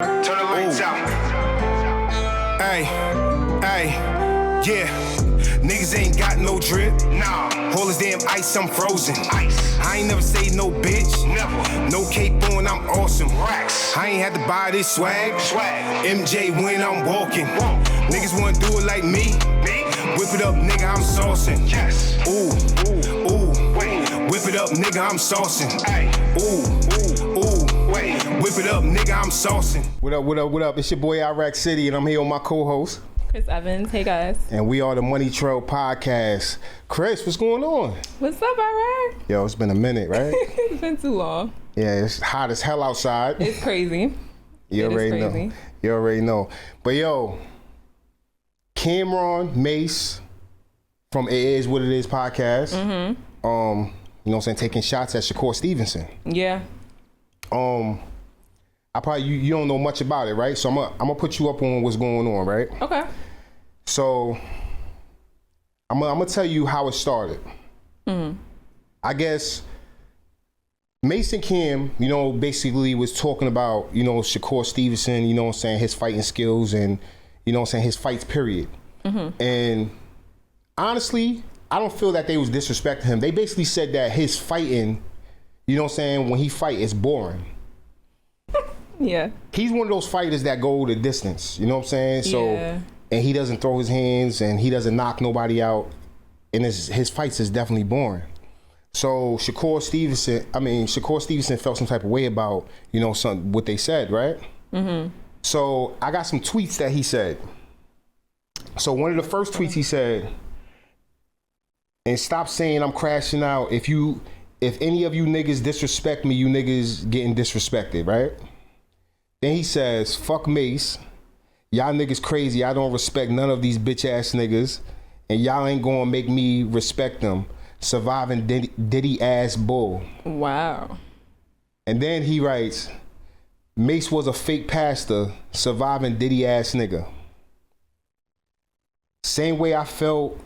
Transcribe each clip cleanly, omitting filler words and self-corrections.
Turn the lights out. Hey, yeah. Niggas ain't got no drip. Nah. All this damn ice, I'm frozen. Ice. I ain't never say no bitch. Never. No cape on, I'm awesome. Racks. I ain't had to buy this swag. Swag. MJ when I'm walking. Walk. Niggas wanna do it like me. Me. Whip it up, nigga, I'm saucing. Yes. Ooh, Ooh. ooh. Wait. Whip it up, nigga, I'm saucing. Ay. Ooh, ooh. Wait. Whip it up, nigga, I'm saucing. What up, what up, what up? It's your boy Iraq City, and I'm here with my co-host. Chris Evans. Hey, guys. And we are the Money Trail Podcast. Chris, what's going on? What's up, Iraq? Yo, it's been a minute, right? It's been too long. Yeah, it's hot as hell outside. It's crazy. You already know. You already know. But yo, Camron, Mase from It Is What It Is podcast. Mm-hmm. You know what I'm saying, taking shots at Shakur Stevenson. Yeah. I probably you don't know much about it, right? So I'm gonna put you up on what's going on, right? Okay. So I'm gonna tell you how it started. I guess Mason Kim, you know, basically was talking about, you know, Shakur Stevenson, you know what I'm saying, his fighting skills and, you know what I'm saying, his fights, period. And honestly, I don't feel that they was disrespecting him. They basically said that his fighting, you know what I'm saying, when he fight, it's boring. Yeah. He's one of those fighters that go the distance, you know what I'm saying? So, Yeah. and he doesn't throw his hands and he doesn't knock nobody out. And his fights is definitely boring. So Shakur Stevenson felt some type of way about, you know, what they said, right? So I got some tweets that he said. So one of the first tweets he said, and stop saying I'm crashing out. If any of you niggas disrespect me, you niggas getting disrespected, right? Then he says, fuck Mase. Y'all niggas crazy. I don't respect none of these bitch ass niggas. And y'all ain't gonna make me respect them. Surviving Diddy ass bull. Wow. And then he writes, Mase was a fake pastor, surviving Diddy ass nigga. Same way I felt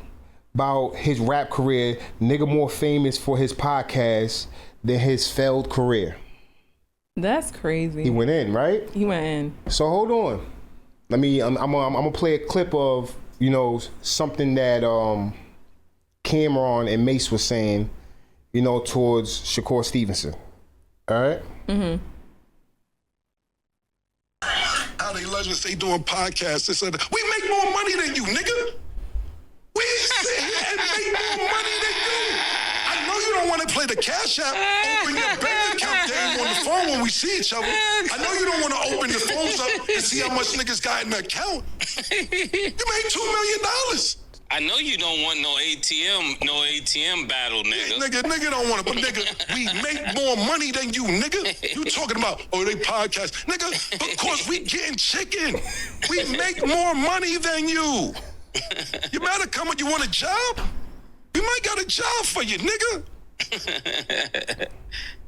about his rap career, nigga more famous for his podcast than his failed career. That's crazy. He went in, right? He went in. So hold on. I'm gonna play a clip of, you know, something that Camron and Mase was saying, you know, towards Shakur Stevenson. All right? How they legends say doing podcasts, they said, we make more money than you, nigga. We sit here and make more money than you. I know you don't want to play the Cash App, open your bank account game on the phone when we see each other. I know you don't want to open your phones up and see how much niggas got in the account. You made $2 million. I know you don't want no ATM battle, nigga. Nigga don't want it, but nigga, we make more money than you, nigga. You talking about, oh, they podcast. Nigga, because we getting chicken. We make more money than you. You better come when you want a job? We might got a job for you, nigga.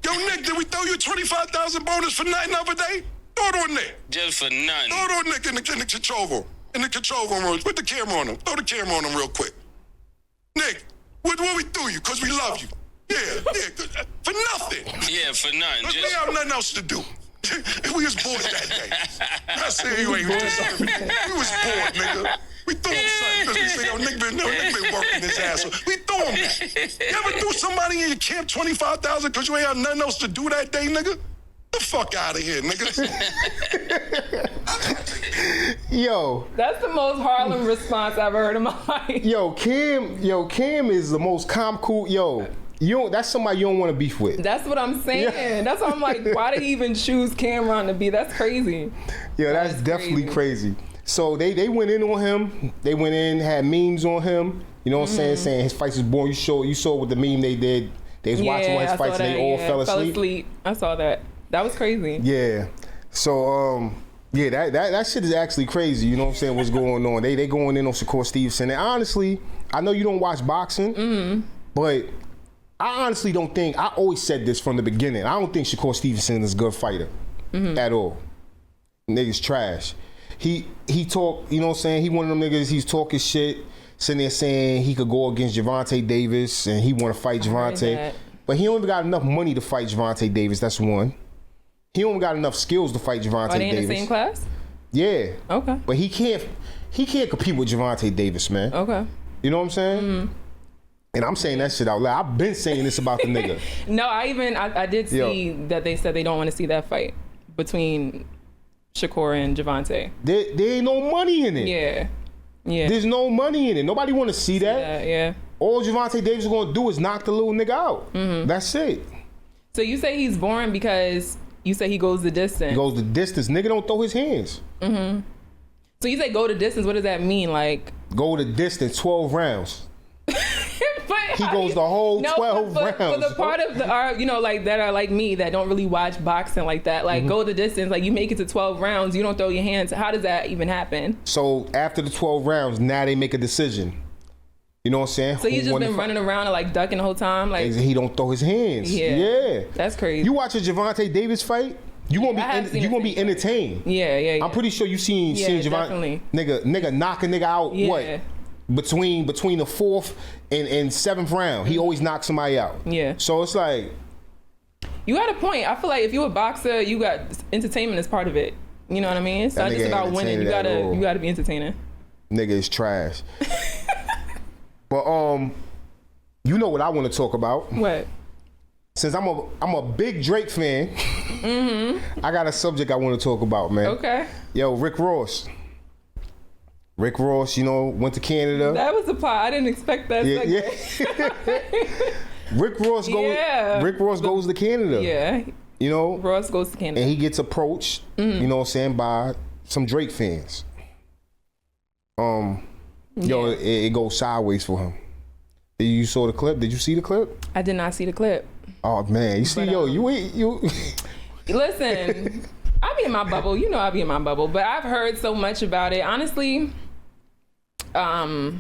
Yo, Nick, did we throw you a $25,000 bonus for nothing the other day? Throw it on Nick. Just for nothing. Throw it on Nick in the control room. In the control room, put the camera on him. Throw the camera on him real quick. Nick, what we threw you? Because we love you. Yeah, for nothing. Yeah, for nothing. We have nothing else to do. We was bored that day. I said you ain't deserving it. We was bored, nigga. We threw him something because we say, yo, Nick been working his ass off. We threw him that. You ever threw somebody in your camp $25,000 because you ain't have nothing else to do that day, nigga? The fuck out of here, nigga. Yo. That's the most Harlem response I've ever heard in my life. Yo, Cam is the most cool. Yo, that's somebody you don't want to beef with. That's what I'm saying. Yeah. That's why I'm like, why did he even choose Camron to be? That's crazy. Yeah, that's definitely crazy. So they went in on him. They went in, had memes on him. You know what I'm saying his fights is boring. You saw what the meme they did. They was watching one of his fights and they all fell asleep. I saw that. That was crazy. Yeah. So yeah, that shit is actually crazy. You know what I'm saying? What's going on? They going in on Shakur Stevenson. And honestly, I know you don't watch boxing, but I honestly don't think, I always said this from the beginning, I don't think Shakur Stevenson is a good fighter at all. Niggas trash. He talk, you know what I'm saying? He one of them niggas, he's talking shit, sitting there saying he could go against Gervonta Davis and he want to fight Gervonta. But he don't even got enough money to fight Gervonta Davis, that's one. He don't got enough skills to fight Gervonta Davis. Are they in the same class? Yeah. Okay. But he can't compete with Gervonta Davis, man. Okay. You know what I'm saying? And I'm saying that shit out loud. I've been saying this about the nigga. No, I did see that they said they don't want to see that fight between Shakur and Gervonta. There ain't no money in it. Yeah. Yeah. There's no money in it. Nobody want to see that. Yeah. All Gervonta Davis is going to do is knock the little nigga out. That's it. So you say he's boring because you say he goes the distance. He goes the distance. Nigga don't throw his hands. So you say go the distance. What does that mean? Like go the distance, 12 rounds. He goes the whole 12 rounds. For the part of like that are like me that don't really watch boxing like that, like go the distance, like you make it to 12 rounds, you don't throw your hands. How does that even happen? So after the 12 rounds, now they make a decision. You know what I'm saying? So he's just been running around and like ducking the whole time? Like he don't throw his hands. Yeah. That's crazy. You watch a Gervonta Davis fight, you gonna be entertained. Yeah. I'm pretty sure you seen Gervonta nigga knock a nigga out what? Between the 4th and 7th round. He always knocks somebody out. Yeah. So it's like you got a point. I feel like if you're a boxer, you got entertainment as part of it. You know what I mean? It's not just about winning. You gotta be entertaining. Nigga is trash. But you know what I want to talk about? What? Since I'm a big Drake fan, I got a subject I want to talk about, man. Okay. Yo, Rick Ross, you know, went to Canada. That was the part. I didn't expect that. Yeah. Rick Ross goes to Canada. Yeah. You know? Ross goes to Canada. And he gets approached, you know what I'm saying, by some Drake fans. Yo, it goes sideways for him. You saw the clip? Did you see the clip? I did not see the clip. Oh man, you see, you Listen, I be in my bubble. You know I be in my bubble. But I've heard so much about it. Honestly, I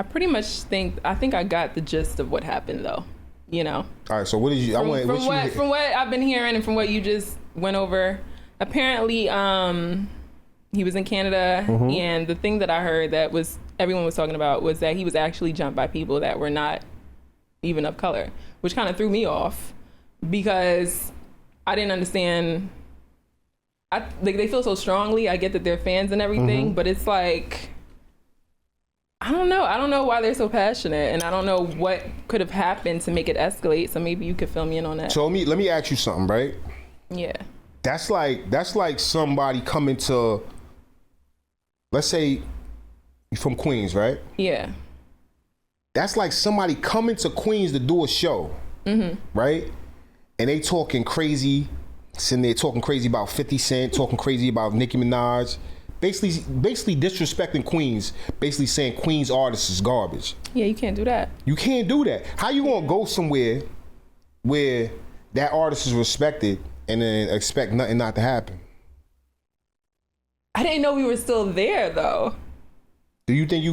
pretty much think I got the gist of what happened though. You know. All right, so what did you? From what I've been hearing and from what you just went over, apparently he was in Canada, and the thing that I heard that was everyone was talking about was that he was actually jumped by people that were not even of color, which kind of threw me off because I didn't understand. They feel so strongly. I get that they're fans and everything, but it's like, I don't know why they're so passionate, and I don't know what could have happened to make it escalate. So maybe you could fill me in on that. So let me ask you something, right? Yeah. That's like somebody coming to, let's say, you're from Queens, right? Yeah. That's like somebody coming to Queens to do a show, right? And they talking crazy, sitting there talking crazy about 50 Cent, talking crazy about Nicki Minaj, basically disrespecting Queens, basically saying Queens artists is garbage. Yeah, you can't do that. You can't do that. How you gonna go somewhere where that artist is respected and then expect nothing not to happen? I didn't know we were still there though. Do you think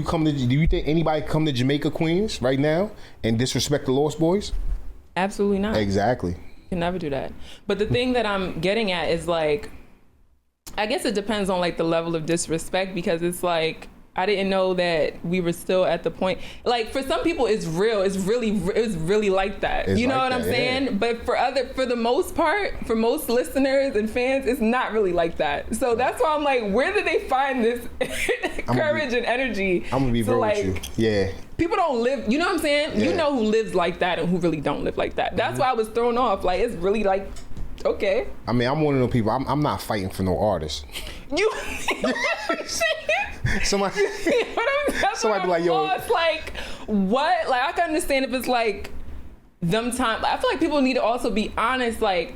anybody come to Jamaica, Queens right now and disrespect the Lost Boys? Absolutely not. Exactly. You can never do that. But the thing that I'm getting at is like, I guess it depends on like the level of disrespect, because it's like, I didn't know that we were still at the point. Like for some people, it's real. It's really like that. You know what I'm saying? Yeah. But for the most part, for most listeners and fans, it's not really like that. So that's why I'm like, where did they find this courage and energy? I'm gonna be real with you. Yeah. People don't live. You know what I'm saying? Yeah. You know who lives like that and who really don't live like that. That's why I was thrown off. Like it's really like, okay. I mean, I'm one of those people. I'm not fighting for no artist. Somebody be like, yo, it's like, what? Like, I can understand if it's like them time. I feel like people need to also be honest. Like,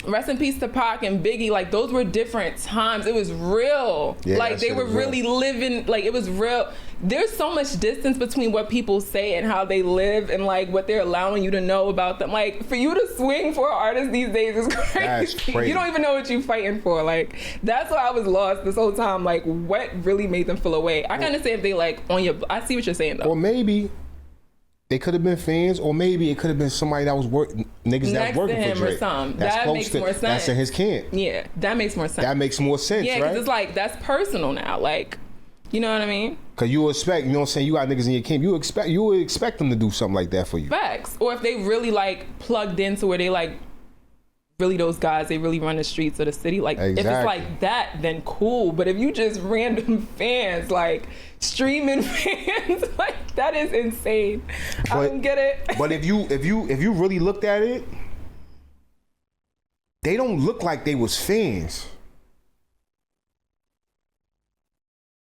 rest in peace to Pac and Biggie. Like, those were different times. It was real. Yeah, like, they were really living. Like, it was real. There's so much distance between what people say and how they live and like what they're allowing you to know about them. Like, for you to swing for an artist these days is crazy. That's crazy. You don't even know what you're fighting for. Like, that's why I was lost this whole time. Like, what really made them feel away? I can understand if they like on your. I see what you're saying though. Or maybe they could have been fans, or maybe it could have been somebody that was working that was working for Drake. Or something. That makes more sense. That's in his camp. Yeah, that makes more sense. That makes more sense, yeah, right? because it's like that's personal now. Like, you know what I mean? Because you expect, you know what I'm saying, you got niggas in your camp, you would expect them to do something like that for you. Facts. Or if they really like plugged into where they like really those guys, they really run the streets of the city. Like, if it's like that, then cool. But if you just random fans, like streaming fans, like that is insane. I don't get it. But if you really looked at it, they don't look like they was fans.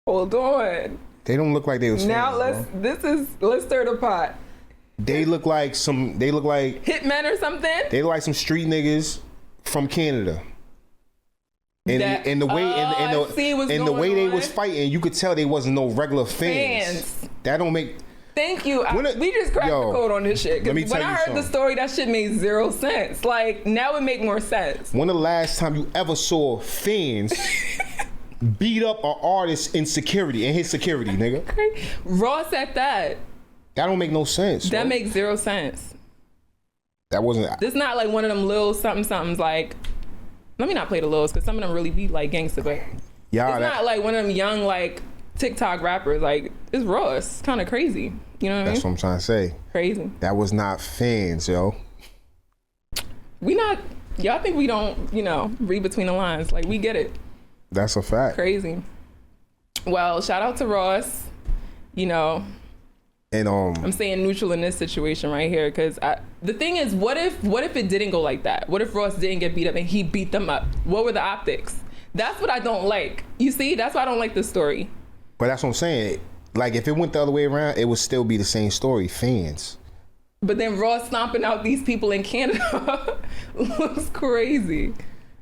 Hold on. They don't look like they was fans. Now let's stir the pot. They look like hitmen or something. They look like some street niggas from Canada. And the way they was fighting, you could tell they wasn't no regular fans. That don't make. Thank you. We just cracked the code on this shit. When I heard the story, that shit made zero sense. Like, now it make more sense. When the last time you ever saw fans beat up an artist in his security, nigga? Okay. Ross at that. That don't make no sense. That makes zero sense. That wasn't. This not like one of them little somethings like. Let me not play the Lils because some of them really be like gangster, but it's not like one of them young like TikTok rappers. Like, it's Ross. It's kind of crazy. You know what I mean? That's what I'm trying to say. Crazy. That was not fans, yo. Y'all think we don't, read between the lines. Like, we get it. That's a fact. Crazy. Well, shout out to Ross. And I'm saying neutral in this situation right here because the thing is, what if it didn't go like that? What if Ross didn't get beat up and he beat them up? What were the optics? That's what I don't like. You see, that's why I don't like this story. But that's what I'm saying. Like, if it went the other way around, it would still be the same story. Fans. But then Ross stomping out these people in Canada looks crazy.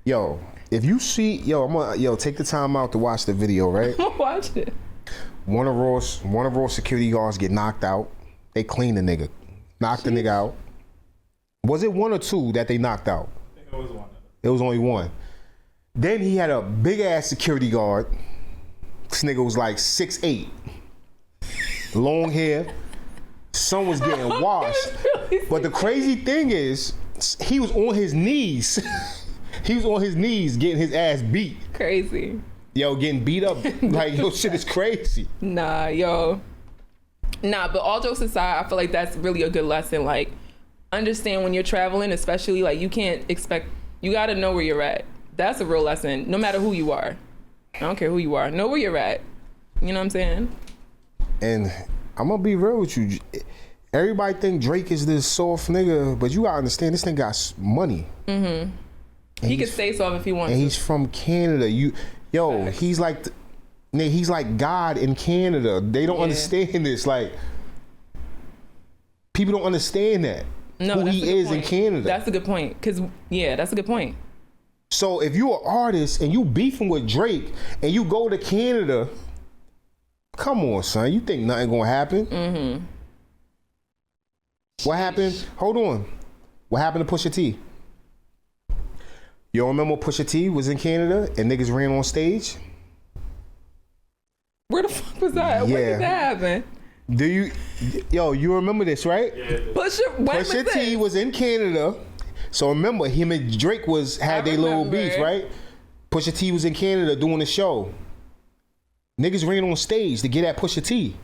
Yo, if you see, take the time out to watch the video, right? I'm gonna watch it. One of Ross security guards get knocked out. They clean the nigga. Knocked the nigga out. Was it one or two that they knocked out? I think it was one. It was only one. Then he had a big ass security guard. This nigga was like 6'8". Long hair. Son was getting washed. But the crazy thing is, he was on his knees. He was on his knees getting his ass beat. Crazy. Yo, getting beat up. Like, yo, shit is crazy. But all jokes aside, I feel like that's really a good lesson. Like, understand when you're traveling, especially, like, you gotta know where you're at. That's a real lesson, no matter who you are. I don't care who you are. Know where you're at. You know what I'm saying? And I'm gonna be real with you. Everybody think Drake is this soft nigga, but you gotta understand, this nigga got money. Mm-hmm. He could stay soft if he wants to. And he's from Canada. He's like God in Canada. They don't understand this. Like, people don't understand that. Who he is in Canada. That's a good point. That's a good point. So if you're an artist and you beefing with Drake and you go to Canada, come on, son. You think nothing gonna happen? Mm-hmm. What happened? Hold on. What happened to Pusha T? You remember Pusha T was in Canada and niggas ran on stage? Where the fuck was that? Yeah. When did that happen? You remember this, right? Yeah. Pusha T was in Canada. So remember, him and Drake had their little beef, right? Pusha T was in Canada doing a show. Niggas ran on stage to get at Pusha T.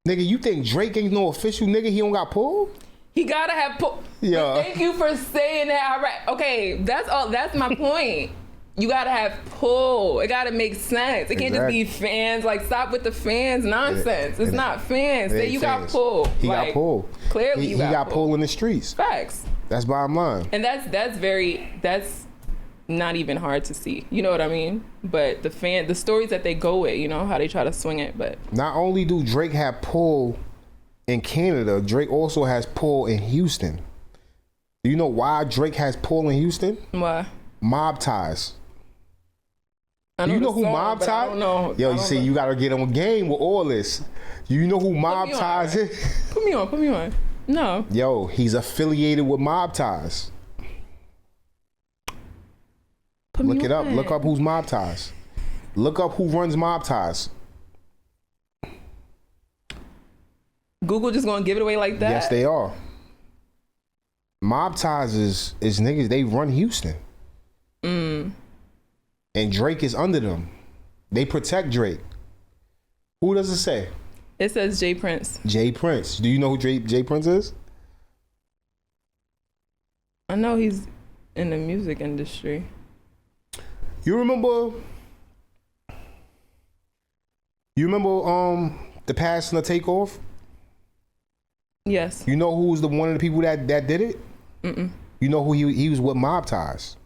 Nigga, you think Drake ain't no official nigga? He don't got pulled? He gotta have pull. Yeah. Thank you for saying that. All right. Okay, that's all. That's my point. You gotta have pull. It gotta make sense. It can't just be fans. Like, stop with the fans nonsense. It's not fans. Say you got pull. He got pull. Clearly, he got pull in the streets. Facts. That's bottom line. And that's not even hard to see. You know what I mean? But the stories that they go with, how they try to swing it. But not only do Drake have pull in Canada, Drake also has pull in Houston. Do you know why Drake has pull in Houston? Why? Mob ties. You know who Mob Ties? I don't know. Yo, you see, you gotta get on game with all this. You know who Mob Ties is? Put me on. No. Yo, he's affiliated with Mob Ties. Look it up. Look up who's Mob Ties. Look up who runs Mob Ties. Google just gonna give it away like that? Yes, they are. Mob Ties is niggas, they run Houston. And Drake is under them. They protect Drake. Who does it say? It says J Prince. J Prince. Do you know who J Prince is? I know he's in the music industry. You remember the passing of Takeoff? Yes. You know who was one of the people that did it? Mm-mm. You know who he was with mob ties.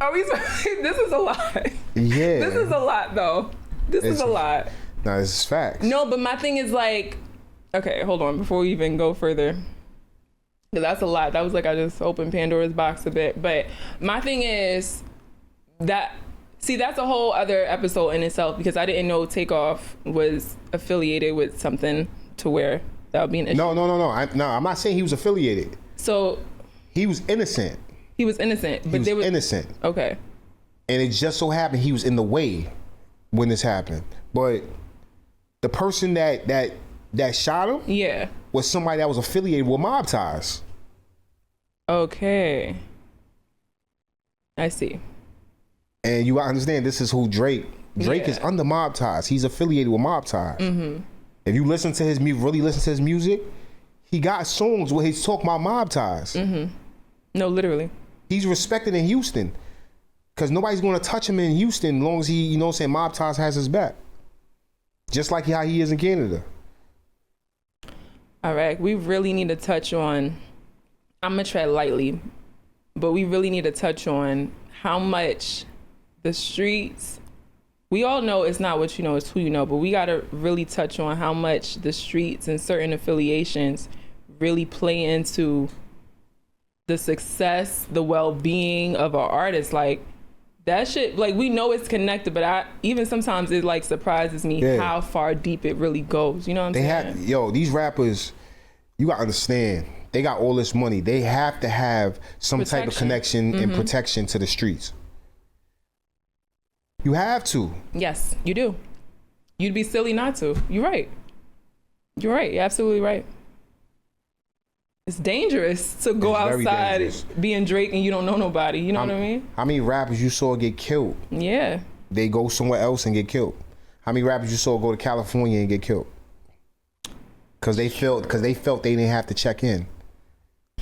Oh, this is a lot. Yeah. This is a lot, though. This is a lot. No, this is facts. No, but my thing is like, okay, hold on, before we even go further. Because that's a lot. That was like I just opened Pandora's box a bit. But my thing is that, see, that's a whole other episode in itself because I didn't know Takeoff was affiliated with something to where that would be an issue. No. I'm not saying he was affiliated. So he was innocent. He was innocent. But he was innocent. Okay. And it just so happened he was in the way when this happened. But the person that shot him, yeah, was somebody that was affiliated with mob ties. Okay. I see. And you understand this is who Drake is under mob ties. He's affiliated with mob ties. Mm-hmm. If you listen to his music, really listen to his music, he got songs where he's talking about mob ties. Mm-hmm. No, literally. He's respected in Houston because nobody's going to touch him in Houston as long as he, you know what I'm saying, mob ties has his back. Just like how he is in Canada. All right, we really need to touch on, I'm going to tread lightly, but we really need to touch on how much the streets, we all know it's not what you know, it's who you know, but we got to really touch on how much the streets and certain affiliations really play into the success, the well-being of our artists. Like, that shit, like, we know it's connected, but even sometimes it like surprises me how far deep it really goes. You know what I'm saying? These rappers, you gotta understand, they got all this money. They have to have some type of connection and protection to the streets. You have to. Yes, you do. You'd be silly not to. You're right. You're right. You're absolutely right. It's dangerous to go outside being Drake and you don't know nobody. You know what I mean? How many rappers you saw get killed? Yeah. They go somewhere else and get killed. How many rappers you saw go to California and get killed? Because they felt they didn't have to check in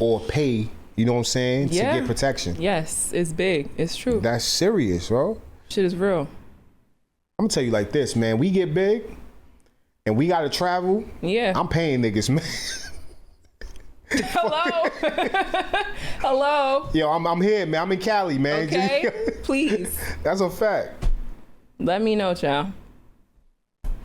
or pay, you know what I'm saying, to get protection. Yes, it's big. It's true. That's serious, bro. Shit is real. I'm gonna tell you like this, man. We get big and we gotta travel. Yeah. I'm paying niggas, man. Hello. Hello. Yo, I'm here, man. I'm in Cali, man. Okay. Please. That's a fact. Let me know, child.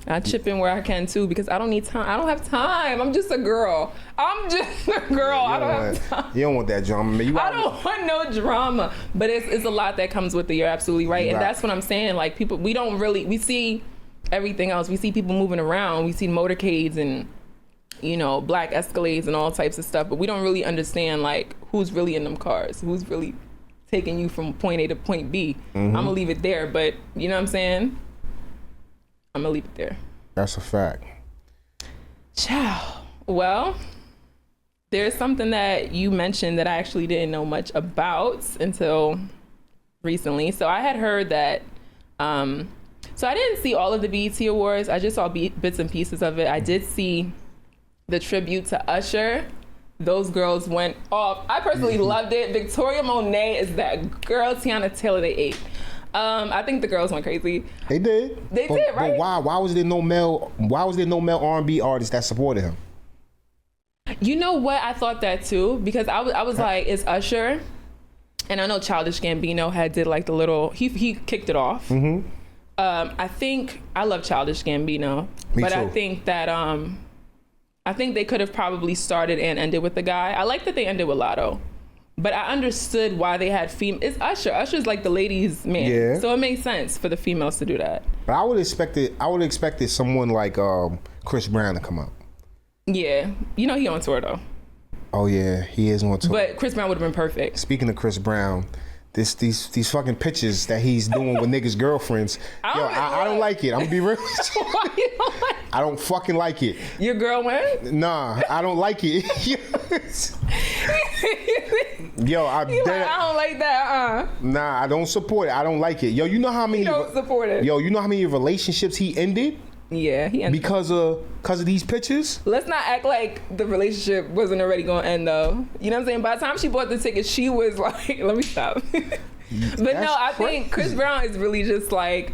I chip in where I can too because I don't need time. I don't have time. I'm just a girl. I don't have time. You don't want that drama, man. I don't want no drama. But it's a lot that comes with it. You're absolutely right. And that's what I'm saying. Like, people, we see everything else. We see people moving around. We see motorcades and, you know, black Escalades and all types of stuff. But we don't really understand, like, who's really in them cars. Who's really taking you from point A to point B. I'm going to leave it there. But, you know what I'm saying? I'm gonna leave it there. That's a fact. Ciao. Well, there's something that you mentioned that I actually didn't know much about until recently. So I had heard that, so I didn't see all of the BET Awards. I just saw bits and pieces of it. I did see the tribute to Usher. Those girls went off. I personally loved it. Victoria Monet is that girl. Tiana Taylor, they ate. I think the girls went crazy. They did. They did, right? But why? Why was there no male R&B artist that supported him? You know what? I thought that too because I was like, it's Usher, and I know Childish Gambino did like the little. He kicked it off. I think I love Childish Gambino, Me but too. I think that I think they could have probably started and ended with the guy. I like that they ended with Lotto. But I understood why they had It's Usher. Usher's like the ladies' man. Yeah. So it makes sense for the females to do that. But I would have expected someone like Chris Brown to come out. Yeah. You know he on tour though. Oh yeah, he is on tour. But Chris Brown would have been perfect. Speaking of Chris Brown, these fucking pictures that he's doing with niggas' girlfriends. I don't like it. I'm gonna be real. Why you don't like it? I don't fucking like it. Your girl went? Nah, I don't like it. Yo, I don't like that. Nah, I don't support it. I don't like it. Yo, you know how many? You don't support it. Yo, you know how many relationships he ended Yeah, he ended because of these pictures. Let's not act like the relationship wasn't already going to end, though. You know what I'm saying? By the time she bought the ticket, she was like, let me stop. But no, I think Chris Brown is really just like,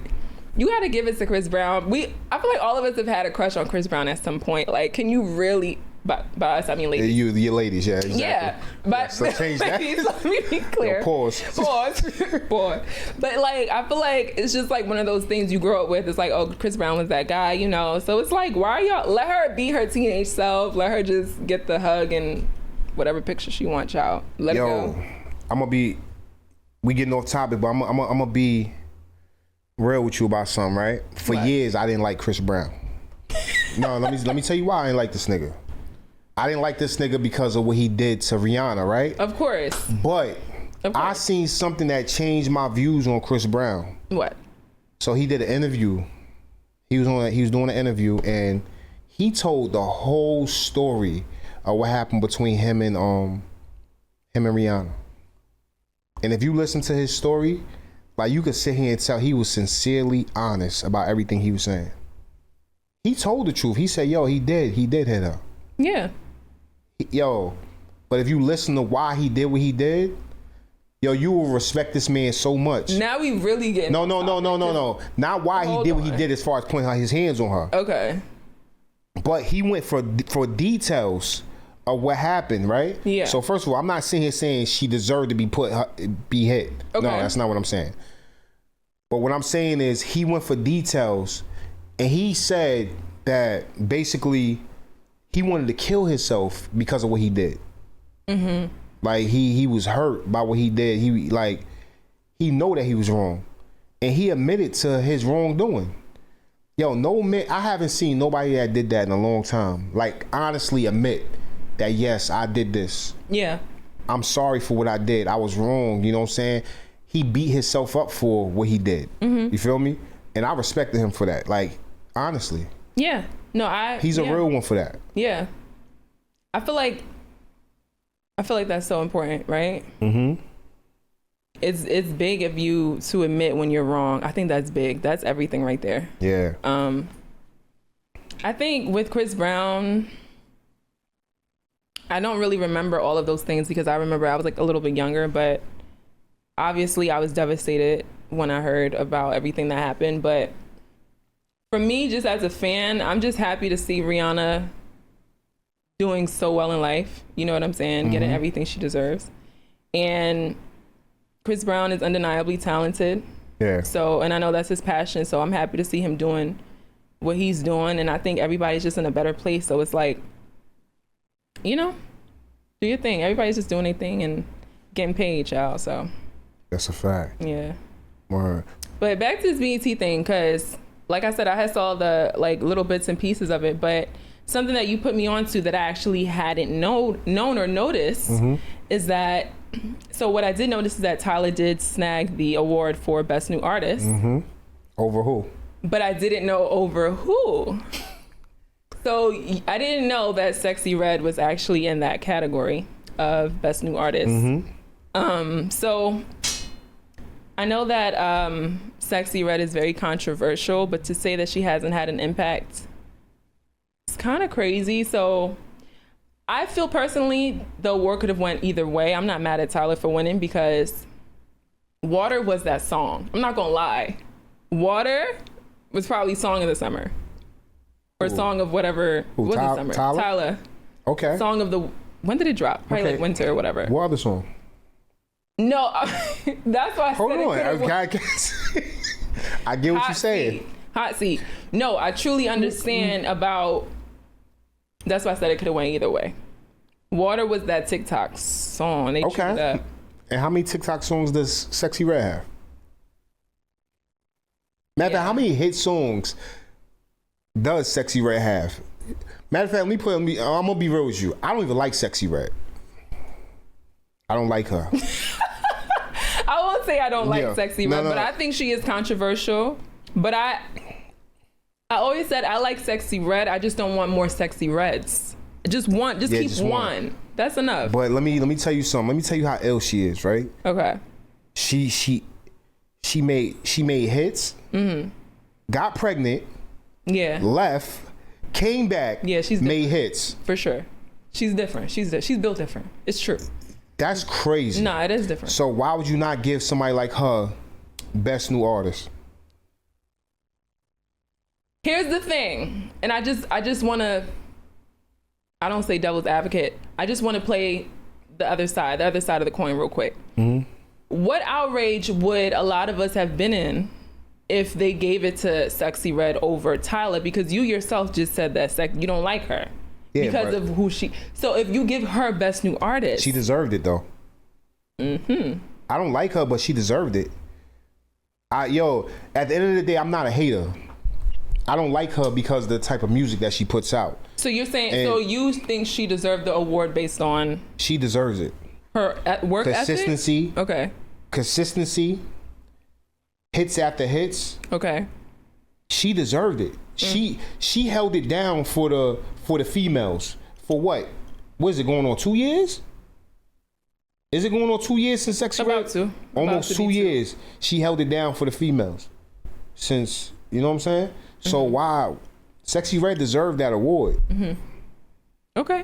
you got to give it to Chris Brown. I feel like all of us have had a crush on Chris Brown at some point. Like, can you really, by us, I mean ladies. Your ladies, yeah, exactly. Yeah, but so change that. Let me be clear. No, pause. Pause. But like, I feel like it's just like one of those things you grow up with. It's like, oh, Chris Brown was that guy, you know. So it's like, why are y'all? Let her be her teenage self. Let her just get the hug and whatever picture she wants out. Let it go. We getting off topic, but I'm gonna be real with you about something, right? For years, I didn't like Chris Brown. No, let me tell you why I didn't like this nigga. I didn't like this nigga because of what he did to Rihanna, right? Of course. But I seen something that changed my views on Chris Brown. What? So he did an interview. He was doing an interview, and he told the whole story of what happened between him and Rihanna. And if you listen to his story, like, you could sit here and tell he was sincerely honest about everything he was saying. He told the truth. He said, yo, he did hit her. Yeah. Yo, but if you listen to why he did what he did, yo, you will respect this man so much. Now we really get No. Not why he did what he did as far as putting his hands on her. Okay. But he went for details of what happened, right? Yeah. So first of all, I'm not sitting here saying she deserved to be hit. Okay. No, that's not what I'm saying. But what I'm saying is he went for details, and he said that basically he wanted to kill himself because of what he did. Mm-hmm. Like, he was hurt by what he did. He know that he was wrong, and he admitted to his wrongdoing. Yo, no man, I haven't seen nobody that did that in a long time. Like, honestly admit that, yes, I did this. Yeah. I'm sorry for what I did. I was wrong. You know what I'm saying? He beat himself up for what he did. Mm-hmm. You feel me? And I respected him for that. Like, honestly. Yeah. No, he's a real one for that. Yeah. I feel like that's so important, right? Mm-hmm. It's big of you to admit when you're wrong. I think that's big. That's everything right there. Yeah. I think with Chris Brown, I don't really remember all of those things because I remember I was like a little bit younger, but obviously I was devastated when I heard about everything that happened. But for me, just as a fan, I'm just happy to see Rihanna doing so well in life. You know what I'm saying? Mm-hmm. Getting everything she deserves. And Chris Brown is undeniably talented. Yeah. So, and I know that's his passion. So I'm happy to see him doing what he's doing. And I think everybody's just in a better place. So it's like, you know, do your thing. Everybody's just doing their thing and getting paid, y'all. So that's a fact. Yeah. Word. But back to this BET thing, because like I said, I had saw the like little bits and pieces of it, but something that you put me onto that I actually hadn't known or noticed is that, so what I did notice is that Tyler did snag the award for Best New Artist. Mm-hmm. Over who? But I didn't know over who. So I didn't know that Sexxy Red was actually in that category of Best New Artist. Mm-hmm. So I know that Sexxy Red is very controversial, but to say that she hasn't had an impact, it's kind of crazy. So I feel personally the award could have went either way. I'm not mad at Tyler for winning because Water was that song. I'm not gonna lie. Water was probably song of the summer. Or song of whatever was the summer. Tyler. Okay. Song of the, when did it drop? Probably like winter or whatever. What other song? No, that's why I Hold said on. I get what you're saying. Hot seat. No, I truly understand about, that's why I said it could have went either way. Water was that TikTok song. They chewed it up. And how many TikTok songs does Sexxy Red have? Matter how many hit songs does Sexxy Red have? Matter of fact, I'm gonna be real with you. I don't even like Sexxy Red. I don't like her. I won't say I don't like Sexxy Red, but I think she is controversial. But I always said I like Sexxy Red. I just don't want more Sexxy Reds. Just keep one. That's enough. But let me tell you something. Let me tell you how ill she is, right? Okay. She made hits. Mm-hmm. Got pregnant. Yeah. Left, came back. Yeah, she's made hits. For sure. She's different. She's built different. It's true. That's crazy. No, it is different. So why would you not give somebody like her best new artist? Here's the thing, and I just want to, I don't say devil's advocate. I just want to play the other side of the coin real quick. Mm-hmm. What outrage would a lot of us have been in if they gave it to Sexxy Red over Tyler? Because you yourself just said that you don't like her because of who she. So if you give her best new artist, she deserved it though. Mm-hmm. I don't like her, but she deserved it. At the end of the day, I'm not a hater. I don't like her because of the type of music that she puts out. So you're saying, so you think she deserved the award based on? She deserves it. Her work consistency. Ethic? Okay. Consistency. Hits after hits. Okay. She deserved it. She held it down for the females. For what? What is it going on? 2 years? Is it going on 2 years since Sexxy Red? About to. Almost 2 years. She held it down for the females. Since, you know what I'm saying? Mm-hmm. So why Sexxy Red deserved that award? Mm-hmm. Okay.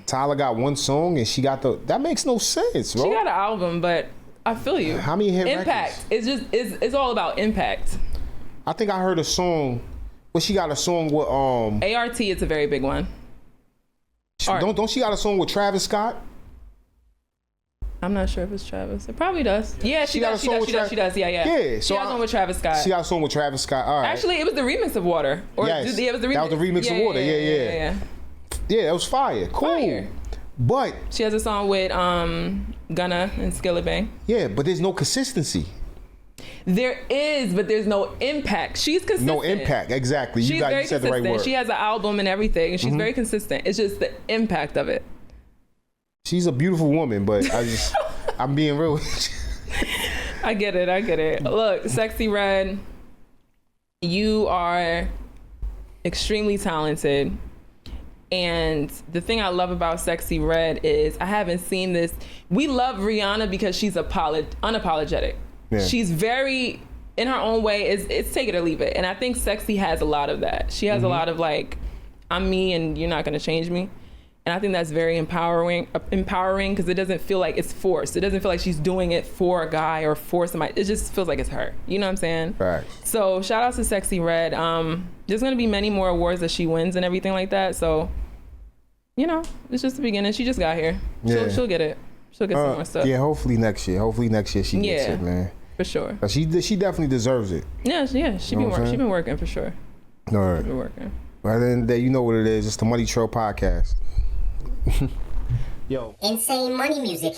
Tyler got one song and she got that makes no sense, bro. She got an album, but I feel you. How many hit impact? Records? It's all about impact. I think I heard a song. Well, she got a song with ART. It's a very big one. Don't she got a song with Travis Scott? I'm not sure if it's Travis. It probably does. Yeah, she does. She does. Yeah. Yeah. So she has one with Travis Scott. She got a song with Travis Scott. All right. Actually, it was the remix of Water. Yes. It was the remix. That was the remix of Water. Yeah. Yeah, it was fire. Cool. Fire. But she has a song with Gunna and Skillet Bang. Yeah, but there's no consistency. There is, but there's no impact. She's consistent. No impact, exactly. You said the right word. She has an album and everything, and she's very consistent. It's just the impact of it. She's a beautiful woman, but I'm being real. I get it. Look, Sexxy Red, you are extremely talented. And the thing I love about Sexxy Red is I haven't seen this. We love Rihanna because she's unapologetic. Yeah. She's very, in her own way, it's take it or leave it. And I think Sexxy has a lot of that. She has a lot of like, I'm me and you're not going to change me. And I think that's very empowering because it doesn't feel like it's forced. It doesn't feel like she's doing it for a guy or for somebody. It just feels like it's her. You know what I'm saying? Right. So shout out to Sexxy Red. There's going to be many more awards that she wins and everything like that. So, it's just the beginning. She just got here. Yeah. She'll get it. She'll get some more stuff. Yeah, hopefully next year. She gets it, man. For sure. She definitely deserves it. Yeah. She been working for sure. All right. She been working. Well, then you know what it is. It's the Money Trail Podcast. Yo. Insane money music.